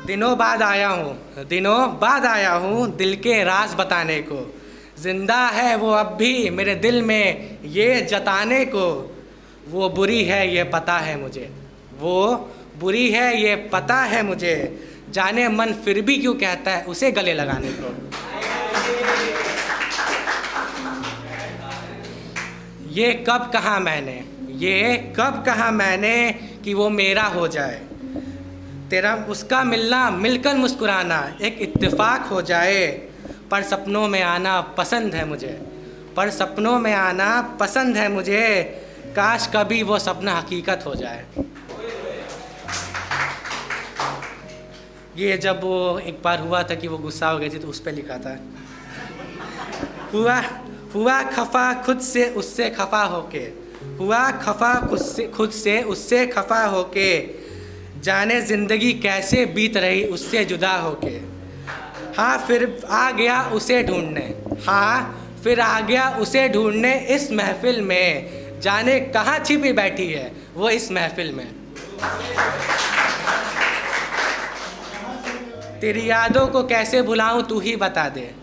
दिनों बाद आया हूँ दिल के राज बताने को। जिंदा है वो अब भी मेरे दिल में ये जताने को। वो बुरी है ये पता है मुझे, वो बुरी है ये पता है मुझे। जाने मन फिर भी क्यों कहता है उसे गले लगाने को। ये कब कहा मैंने कि वो मेरा हो जाए। तेरा उसका मिलना मिलकर मुस्कुराना एक इत्तेफाक हो जाए। पर सपनों में आना पसंद है मुझे। काश कभी वो सपना हकीकत हो जाए। ये जब वो एक बार हुआ था कि वो गुस्सा हो गई थी तो उस पर लिखा था। हुआ खफा खुद से उससे खफा होके। जाने ज़िंदगी कैसे बीत रही उससे जुदा होके। फिर आ गया उसे ढूंढने इस महफिल में। जाने कहाँ छिपी बैठी है वो इस महफिल में। तेरी यादों को कैसे भुलाऊं तू ही बता दे।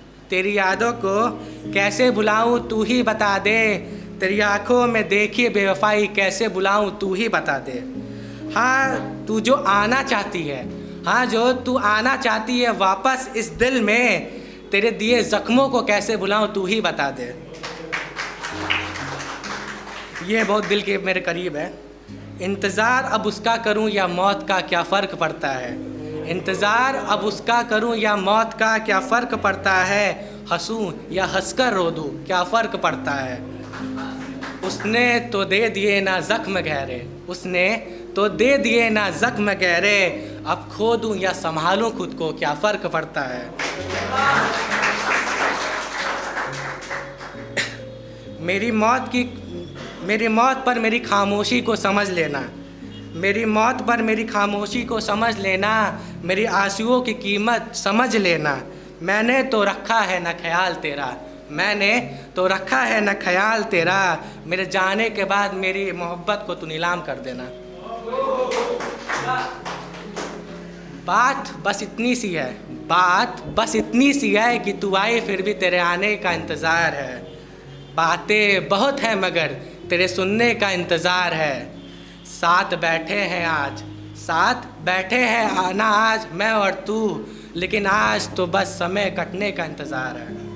तेरी आँखों में देखी बेवफाई कैसे बुलाऊं तू ही बता दे। तू जो आना चाहती है वापस इस दिल में। तेरे दिए ज़ख्मों को कैसे भुलाऊं तू ही बता दे। ये बहुत दिल के मेरे करीब है। इंतज़ार अब उसका करूं या मौत का क्या फ़र्क पड़ता है। हंसूं या हंसकर रो दूं क्या फ़र्क पड़ता है। उसने तो दे दिए ना ज़ख्म गहरे। अब खो दूं या संभालूं खुद को क्या फ़र्क पड़ता है। मेरी मौत पर मेरी खामोशी को समझ लेना। मेरी आंसुओं की कीमत समझ लेना। मैंने तो रखा है न ख्याल तेरा। मेरे जाने के बाद मेरी मोहब्बत को तू नीलाम कर देना। बात बस इतनी सी है कि तू आई फिर भी तेरे आने का इंतज़ार है। बातें बहुत हैं मगर तेरे सुनने का इंतज़ार है। साथ बैठे हैं आना आज मैं और तू। लेकिन आज तो बस समय कटने का इंतज़ार है।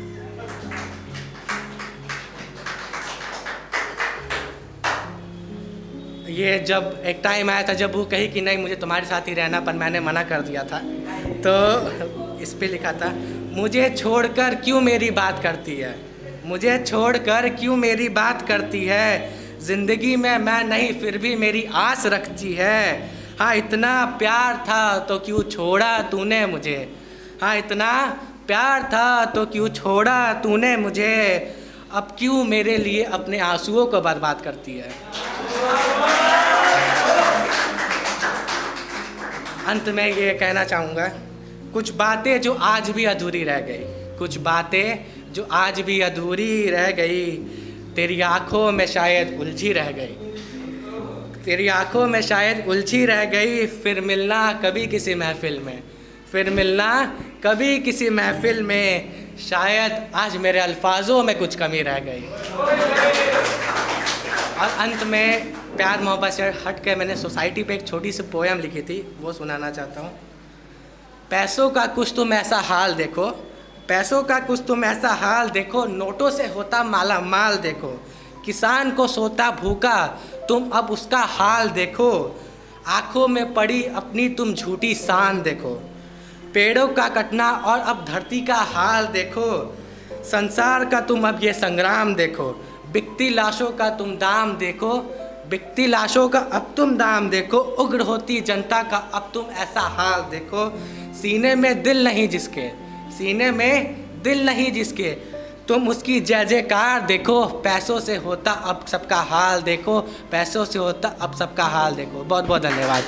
ये जब एक टाइम आया था जब वो कही कि नहीं मुझे तुम्हारे साथ ही रहना, पर मैंने मना कर दिया था। तो इस पे लिखा था, मुझे छोड़कर क्यों मेरी बात करती है। ज़िंदगी में मैं नहीं फिर भी मेरी आस रखती है। इतना प्यार था तो क्यों छोड़ा तूने मुझे। अब क्यों मेरे लिए अपने आंसुओं को बर्बाद करती है। अंत में ये कहना चाहूँगा, कुछ बातें जो आज भी अधूरी रह गई। तेरी आँखों में शायद उलझी रह गई। फिर मिलना कभी किसी महफिल में। शायद आज मेरे अल्फाजों में कुछ कमी रह गई। और अंत में प्यार मोहब्बत से हट के मैंने सोसाइटी पे एक छोटी सी पोएम लिखी थी, वो सुनाना चाहता हूँ। पैसों का कुछ तुम ऐसा हाल देखो। नोटों से होता माला माल देखो। किसान को सोता भूखा तुम अब उसका हाल देखो। आँखों में पड़ी अपनी तुम झूठी शान देखो। पेड़ों का कटना और अब धरती का हाल देखो। संसार का तुम अब ये संग्राम देखो। बिकती लाशों का अब तुम दाम देखो। उग्र होती जनता का अब तुम ऐसा हाल देखो। सीने में दिल नहीं जिसके तुम उसकी जय जयकार देखो। पैसों से होता अब सबका हाल देखो। बहुत बहुत धन्यवाद।